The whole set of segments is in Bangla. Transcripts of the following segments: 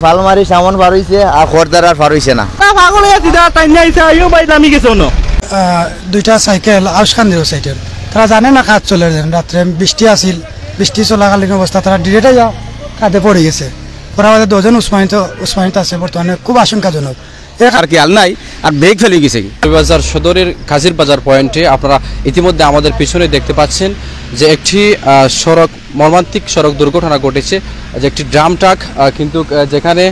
ফালমারি সামন পার হইছে আর খরদার আর পার হইছে না পাগল হয়ে দিদা টাইম আইছে আইও ভাই নামি গেছে না দুইটা সাইকেল আউসখান দিও সাইকেল তারা জানে না কাজ চলে রাত্রে বৃষ্টি আসিল বৃষ্টি চলাকালীন অবস্থা তারা ডিরেক্টে যাও কাঁধে পড়ে গেছে ওরা আমাদের দুজন উসমানিত আছে বর্তমানে খুব আশঙ্কাজনক আর কি আল নাই আর ব্রেক ফেলে গেছে কি বাজার সদরের কাজির বাজার পয়েন্টে আপনারা ইতিমধ্যে আমাদের পিছনে দেখতে পাচ্ছেন যে একটি মর্মান্তিক সড়ক দুর্ঘটনা ঘটেছে যে একটি ড্রাম ট্রাক কিন্তু যেখানে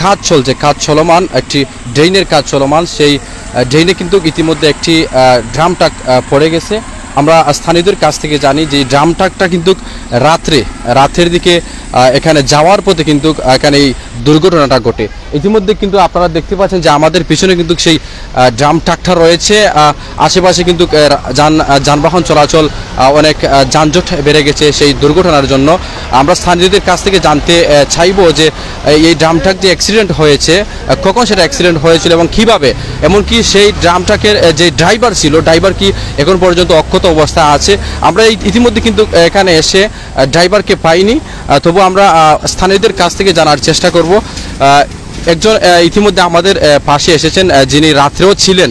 কাজ চলছে কাজ চলমান একটি ড্রেনের কাজ চলমান সেই ড্রেনে কিন্তু ইতিমধ্যে একটি ড্রাম ট্রাক পড়ে গেছে আমরা স্থানীয়দের কাছ থেকে জানি যে ড্রাম ট্রাকটা কিন্তু রাতের দিকে এখানে যাওয়ার পথে কিন্তু এখানে এই দুর্ঘটনাটা ঘটে ইতিমধ্যে কিন্তু আপনারা দেখতে পাচ্ছেন যে আমাদের পিছনে কিন্তু সেই ড্রাম ট্রাকটা রয়েছে আশেপাশে কিন্তু যানবাহন চলাচল অনেক যানজট বেড়ে গেছে সেই দুর্ঘটনার জন্য আমরা স্থানীয়দের কাছ থেকে জানতে চাইবো যে এই ড্রাম ট্রাক যে অ্যাক্সিডেন্ট হয়েছে কখন সেটা অ্যাক্সিডেন্ট হয়েছিল এবং কিভাবে এমনকি সেই ড্রাম ট্রাকের যে ড্রাইভার ছিল ড্রাইভার কি এখন পর্যন্ত অক্ষত অবস্থায় আছে আমরা ইতিমধ্যে কিন্তু এখানে এসে ড্রাইভারকে পাইনি তবু আমরা স্থানীয়দের কাছ থেকে জানার চেষ্টা করব একজন ইতিমধ্যে আমাদের পাশে এসেছেন যিনি রাত্রেও ছিলেন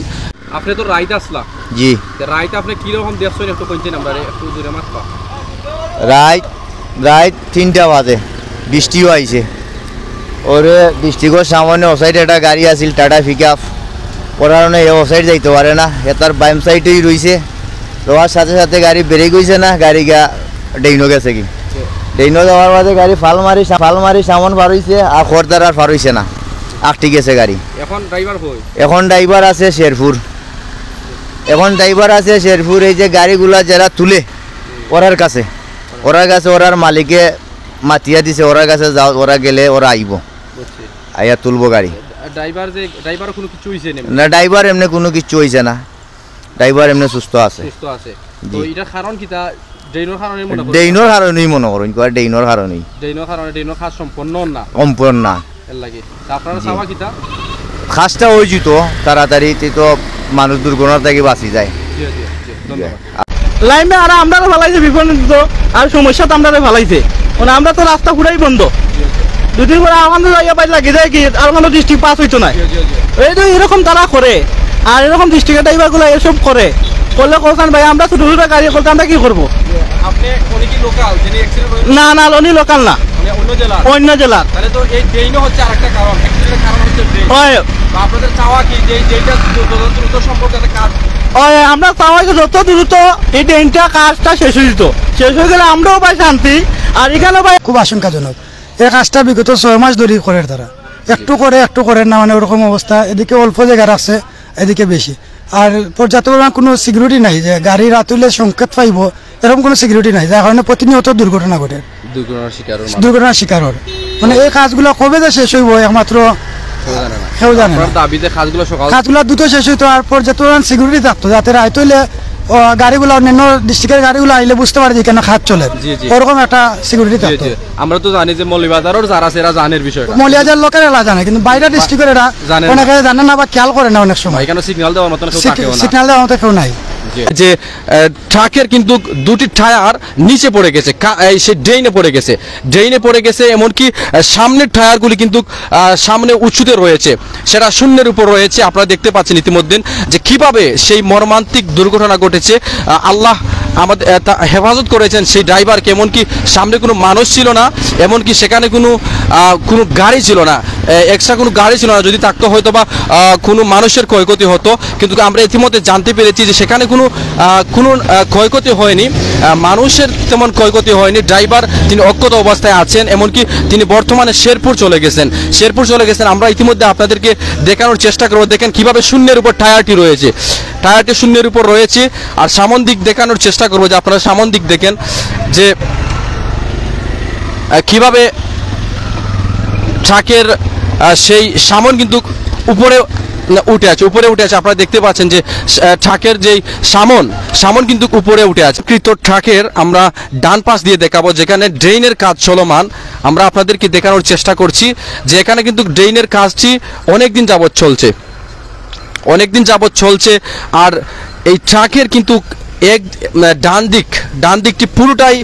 আপনি তো রাইট আসলা জি রাইট আপনি কি রকম দেখছেন একটু কইতে আমরা একটু দূরে মাত্র রাইট 3টা বাজে বৃষ্টিও আইছে ওরে বৃষ্টির সামনে ও সাইডে একটা গাড়ি আছিল টাটা পিকআপ ওর কারণে ও সাইড যাইতে পারে না এটার বাইম সাইডেই রইছে রোয়ার সাথে সাথে গাড়ি বেরিয়ে গইছে না গাড়ি ডেইনো গেছে কি ডেইনো যাওয়ার বাদে গাড়ি ফালমারি সামন পার হইছে আর খরদার আর পার হইছে না আটটি গেছে গাড়ি এখন ড্রাইভার আছে শেরপুর এই যে গাড়িগুলা যারা তুলে ওরার কাছে ওরার মালিকে মাতিয়া দিছে ওরার কাছে যাও ওরা গেলে ওরা আইব আইয়া তুলবো গাড়ি না ড্রাইভার এমনি কোনো কিছু হইছে না ড্রাইভার এমনি সুস্থ আছে ডেইনোর কারণেই মনে করুন ডেইনোর কারণেই সম্পূর্ণ না খাসটা ওই জুতো তাড়াতাড়ি তো মানুষ দুর্ঘটনা থেকে বাঁচি যায় লাইনে আর আমরা ভালাইছে বিপন্ন আর সমস্যা তো আমরা ভালাইছে মানে আমরা তো রাস্তা পুরাই বন্ধ দুদিন পরে আমাদের জায়গা পাই লাগে যায় কি আর কোনো ডিস্ট্রিক্ট পাস হইতো না এই তো এরকম তারা করে আর এরকম ডিস্ট্রিক্টের ড্রাইভারগুলো এসব করে করলে কোথান ভাই আমরা ছোট ছোট গাড়ি করতে আমরা কি করবো না না উনি লোকাল না অন্য জেলার আমরা চাওয়াই যত দ্রুত এই ট্রেনটা কাজটা শেষ হয়ে যেত শেষ হয়ে গেলে আমরাও পাই শান্তি আর এখানে ভাই খুব আশঙ্কাজনক এই কাজটা বিগত 6 মাস ধরে করে তারা একটু করে না মানে ওরকম অবস্থা এদিকে অল্প জায়গা আছে এদিকে বেশি আর পর্যাপ্ত কোনো সিকিউরিটি নাই যে গাড়ি রাতুলে সংকেত পাইব এরকম কোনো সিকিউরিটি নাই যার কারণে প্রতিনিয়ত দুর্ঘটনা ঘটে দুর্ঘটনার শিকার হয় মানে এই কাজগুলো কবে যে শেষ হইব একমাত্র কেউ জানে না কাজগুলো দ্রুত শেষ হইতো আর পর্যাপ্ত সিকিউরিটি থাকতো যাতে রাইত হইলে গাড়িগুলো অন্যান্য ডিস্ট্রিক্টের গাড়িগুলো আইলে বুঝতে পারে যে কেন খাত চলে ওরকম একটা সিকিউরিটি থাকতো আমরা তো জানি যে মৌলভীবাজারের যারা সেরা জানের বিষয়টা মৌলভীবাজার লোকের এলা জানে কিন্তু বাইরের ডিস্ট্রিক্টের এরা অনেকে জানে না বা খেয়াল করে না অনেক সময় এখানে সিগন্যাল দেওয়ার মতো কেউ নাই যে ট্রাকের কিন্তু দুটি টায়ার নিচে পড়ে গেছে সে ড্রেইনে পড়ে গেছে এমনকি সামনের টায়ারগুলি কিন্তু সামনে উঁচুতে রয়েছে সেটা শূন্যের উপর রয়েছে আপনারা দেখতে পাচ্ছেন ইতিমধ্যে যে কিভাবে সেই মর্মান্তিক দুর্ঘটনা ঘটেছে আল্লাহ আমাদের হেফাজত করেছেন সেই ড্রাইভারকে এমনকি সামনে কোনো মানুষ ছিল না এমনকি সেখানে কোনো গাড়ি ছিল না এক্সট্রা কোনো গাড়ি ছিল না যদি থাকতো হয়তো বা কোনো মানুষের ক্ষয়ক্ষতি হতো কিন্তু আমরা ইতিমধ্যে জানতে পেরেছি যে সেখানে কোনো ক্ষয়ক্ষতি হয়নি মানুষের তেমন ক্ষয়ক্ষতি হয়নি ড্রাইভার তিনি অক্ষত অবস্থায় আছেন এমনকি তিনি বর্তমানে শেরপুর চলে গেছেন আমরা ইতিমধ্যে আপনাদেরকে দেখানোর চেষ্টা করব দেখেন কিভাবে শূন্যের উপর টায়ারটি শূন্যের উপর রয়েছে আর সামন দিক দেখানোর চেষ্টা করবো যে আপনারা সামন দিক দেখেন যে কিভাবে ট্রাকের সেই সামন কিন্তু উপরে উঠে আছে আপনারা দেখতে পাচ্ছেন যে ট্রাকের যেই সামন কিন্তু উপরে উঠে আছে কৃত ট্রাকের আমরা ডান পাশ দিয়ে দেখাবো যেখানে ড্রেনের কাজ চলমান আমরা আপনাদেরকে দেখানোর চেষ্টা করছি যে এখানে কিন্তু ড্রেনের কাজটি অনেকদিন যাবৎ চলছে আর এই ট্রাকের কিন্তু ডান দিকটি পুরোটাই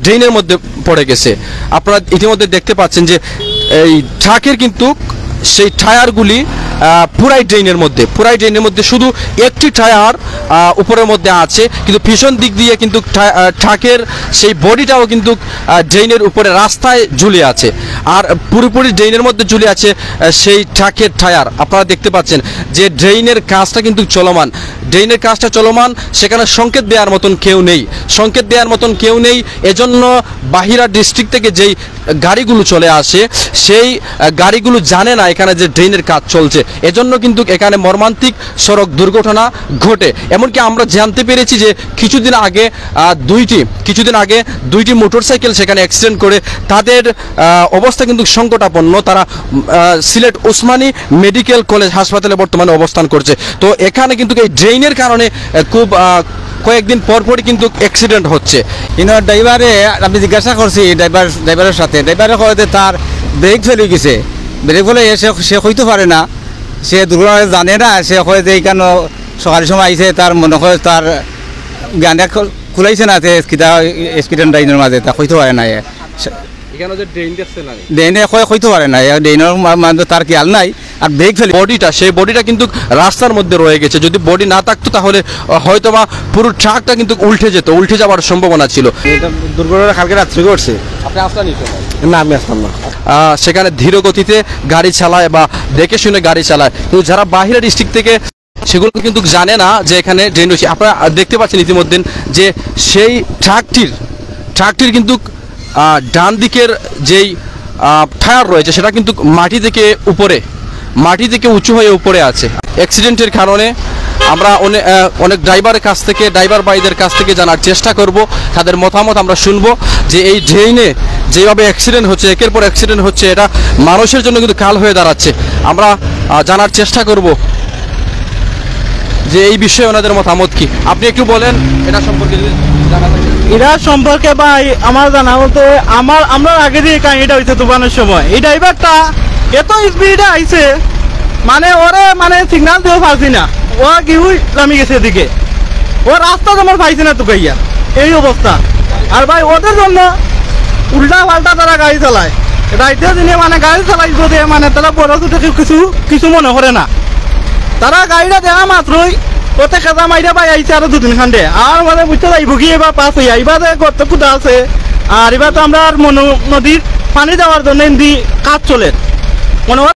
ড্রেনের মধ্যে পড়ে গেছে। আপনারা ইতিমধ্যে দেখতে পাচ্ছেন যে এই ট্রাকের কিন্তু সেই টায়ারগুলি পুরাই ড্রেনের মধ্যে শুধু একটি টায়ার উপরের মধ্যে আছে, কিন্তু পিছন দিক দিয়ে কিন্তু ট্রাকের সেই বডিটাও কিন্তু ড্রেনের উপরে রাস্তায় ঝুলে আছে, আর পুরোপুরি ড্রেনের মধ্যে ঝুলে আছে সেই ট্রাকের টায়ার। আপনারা দেখতে পাচ্ছেন যে ড্রেনের কাজটা কিন্তু চলমান, সেখানে সংকেত দেওয়ার মতন কেউ নেই। এজন্য বাহিরা ডিস্ট্রিক্ট থেকে যেই গাড়িগুলো চলে আসে সেই গাড়িগুলো জানে না এখানে যে ড্রেনের কাজ চলছে, এজন্য কিন্তু এখানে মর্মান্তিক সড়ক দুর্ঘটনা ঘটে। এমনকি আমরা জানতে পেরেছি যে কিছুদিন আগে দুইটি মোটরসাইকেল সেখানে অ্যাক্সিডেন্ট করে তাদের অবস্থা কিন্তু সংকটাপন্ন। তারা সিলেট ওসমানী মেডিকেল কলেজ হাসপাতালে বর্তমানে অবস্থান করছে। তো এখানে কিন্তু এই ড্রেনের কারণে খুব কয়েকদিন পরপরই কিন্তু অ্যাক্সিডেন্ট হচ্ছে। কিন্তু ড্রাইভারে আমি জিজ্ঞাসা করছি ড্রাইভারের সাথে, ড্রাইভারে কয়ে তার ব্রেক ফেলে গেছে, ব্রেক ফেলে সে হইতে পারে না, সে দুর্ঘটনা জানে না, সে কয়ে যে এইখানে সকালের সময় আইসে তার মনে হয় তার জ্ঞানটা খুলাইছে না, স্কিডেন্ট ড্রাইনের মাঝে তা হইতে পারে না, ড্রেনে হইতে পারে না, ড্রেনের মাঝে তার খেয়াল নাই, আর ব্রেক ফেলে সেই বডিটা কিন্তু রাস্তার মধ্যে রয়ে গেছে। যদি বডি না থাকতো তাহলে হয়তোবা পুরো ট্রাকটা কিন্তু উল্টে যাওয়ার সম্ভাবনা ছিল। দুর্ঘটনা কালকে রাত্রে ঘটছে। আপনি আসলেন না, আমি আসলাম না। সেখানে ধীর গতিতে গাড়ি চালায় বা দেখে শুনে গাড়ি চালায়, কিন্তু যারা বাহিরা ডিস্ট্রিক্ট থেকে সেগুলো কিন্তু জানে না যে এখানে ড্রেন রয়েছে। আপনারা দেখতে পাচ্ছেন ইতিমধ্যে যে সেই ট্রাকটির কিন্তু ডান দিকের যেই টায়ার রয়েছে সেটা কিন্তু মাটি থেকে উঁচু হয়ে উপরে আছে। অ্যাক্সিডেন্টের কারণে আমরা অনেক ড্রাইভার ভাইদের কাছ থেকে জানার চেষ্টা করব, তাদের মতামত আমরা শুনবো যে এই ড্রেনে যেভাবে অ্যাক্সিডেন্ট হচ্ছে, একের পর অ্যাক্সিডেন্ট হচ্ছে, এটা মানুষের জন্য কিন্তু কাল হয়ে দাঁড়াচ্ছে। আমরা জানার চেষ্টা করব যে এই বিষয়ে ওনাদের মতামত কি। আপনি একটু বলেন এটা সম্পর্কে যদি জানা থাকে। এরা সম্পর্কে ভাই আমার জানা বলতে আমরা আগে দিয়ে কাহিনীটা হয়েছে তুফানের সময়, এই ড্রাইভারটা এত স্পিডে আইছে, ওরে সিগন্যাল দিয়েও পারছি না, ও কি নামি গেছে এদিকে, ও রাস্তা তোমার পাইছে না তো গাইয়া, এই অবস্থা। আর ভাই ওদের জন্য উল্টা পাল্টা তারা গাড়ি চালায়, রাইতে দিনে গাড়ি চালাই যদি তারা বড় থেকে কিছু মনে করে না, তারা গাড়িটা দেখা মাত্রই ওতে খেজা মাইরা পাই আইছে আরো 2-3 খান্ডে, আর বুঝতে যাইব কি এবার পাস হইয়া এবার গর্ত কুদা আছে, আর এবার তো আমরা নদীর পানি দেওয়ার জন্য কাজ চলে মনে